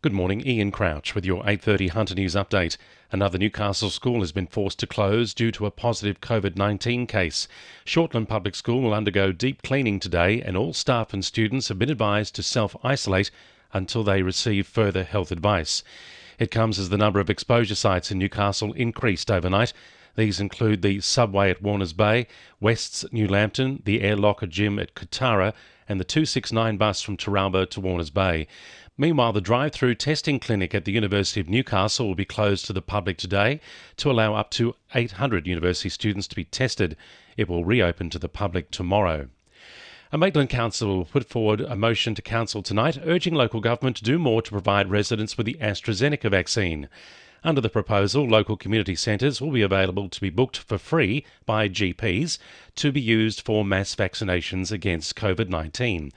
Good morning, Ian Crouch with your 8:30 Hunter News update. Another Newcastle school has been forced to close due to a positive COVID-19 case. Shortland Public School will undergo deep cleaning today, and all staff and students have been advised to self-isolate until they receive further health advice. It comes as the number of exposure sites in Newcastle increased overnight. These include the subway at Warners Bay, West's New Lambton, the Air Locker Gym at Kotara, and the 269 bus from Taralba to Warners Bay. Meanwhile, the drive-through testing clinic at the University of Newcastle will be closed to the public today to allow up to 800 university students to be tested. It will reopen to the public tomorrow. A Maitland council will put forward a motion to council tonight urging local government to do more to provide residents with the AstraZeneca vaccine. Under the proposal, local community centres will be available to be booked for free by GPs to be used for mass vaccinations against COVID-19.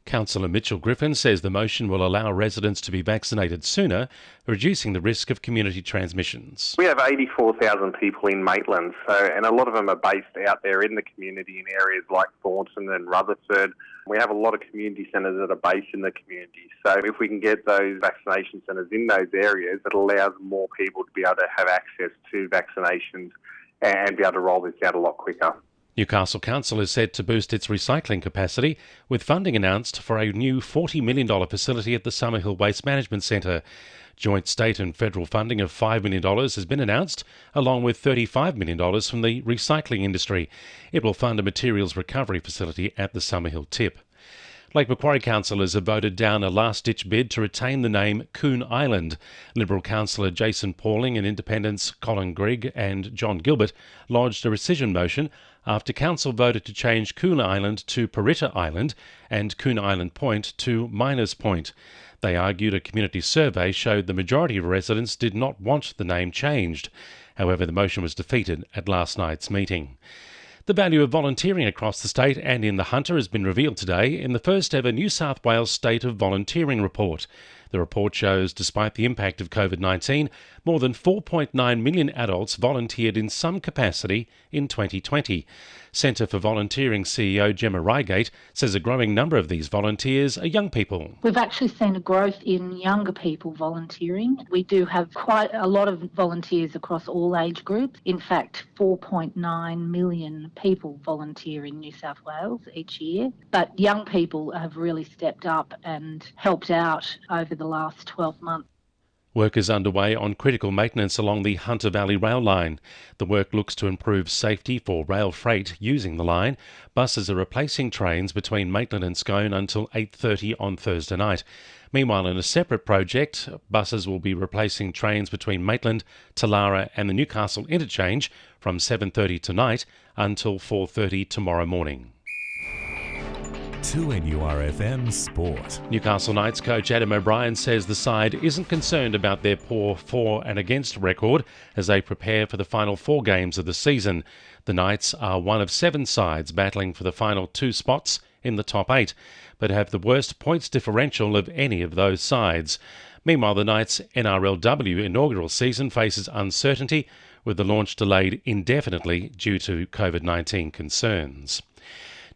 Councillor Mitchell Griffin says the motion will allow residents to be vaccinated sooner, reducing the risk of community transmissions. We have 84,000 people in Maitland, and a lot of them are based out there in the community in areas like Thornton and Rutherford. We have a lot of community centres that are based in the community. So if we can get those vaccination centres in those areas, it allows more people to be able to have access to vaccinations and be able to roll this out a lot quicker. Newcastle Council is set to boost its recycling capacity, with funding announced for a new $40 million facility at the Summerhill Waste Management Centre. Joint state and federal funding of $5 million has been announced, along with $35 million from the recycling industry. It will fund a materials recovery facility at the Summerhill tip. Lake Macquarie councillors have voted down a last-ditch bid to retain the name Coon Island. Liberal councillor Jason Pauling and Independents Colin Grigg and John Gilbert lodged a rescission motion after council voted to change Coon Island to Parita Island and Coon Island Point to Miners Point. They argued a community survey showed the majority of residents did not want the name changed. However, the motion was defeated at last night's meeting. The value of volunteering across the state and in the Hunter has been revealed today in the first ever New South Wales State of Volunteering report. The report shows, despite the impact of COVID-19, more than 4.9 million adults volunteered in some capacity in 2020. Centre for Volunteering CEO Gemma Reigate says a growing number of these volunteers are young people. We've actually seen a growth in younger people volunteering. We do have quite a lot of volunteers across all age groups. In fact, 4.9 million people volunteer in New South Wales each year. But young people have really stepped up and helped out over the last 12 months. Work is underway on critical maintenance along the Hunter Valley rail line. The work looks to improve safety for rail freight using the line. Buses are replacing trains between Maitland and Scone until 8:30 on Thursday night. Meanwhile, in a separate project, buses will be replacing trains between Maitland, Talara and the Newcastle interchange from 7:30 tonight until 4:30 tomorrow morning. 2NURFM Sport. Newcastle Knights coach Adam O'Brien says the side isn't concerned about their poor for and against record as they prepare for the final 4 games of the season. The Knights are one of 7 sides battling for the final 2 spots in the top 8, but have the worst points differential of any of those sides. Meanwhile, the Knights' NRLW inaugural season faces uncertainty, with the launch delayed indefinitely due to COVID-19 concerns.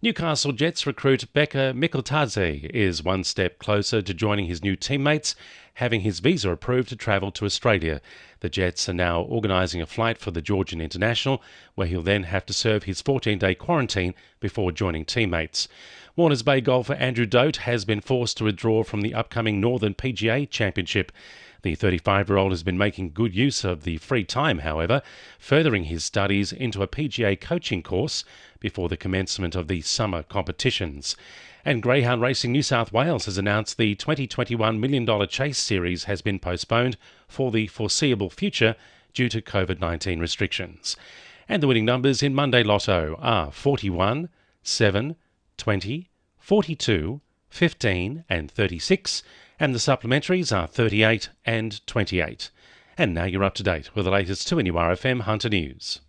Newcastle Jets recruit Becca Mikeltadze is one step closer to joining his new teammates, having his visa approved to travel to Australia. The Jets are now organising a flight for the Georgian international, where he'll then have to serve his 14-day quarantine before joining teammates. Warners Bay golfer Andrew Dote has been forced to withdraw from the upcoming Northern PGA Championship. The 35-year-old has been making good use of the free time, however, furthering his studies into a PGA coaching course before the commencement of the summer competitions. And Greyhound Racing New South Wales has announced the 2021 $1 million Chase Series has been postponed for the foreseeable future due to COVID-19 restrictions. And the winning numbers in Monday Lotto are 41, 7, 20, 42, 15 and 36, and the supplementaries are 38 and 28. And now you're up to date with the latest 2NURFM Hunter News.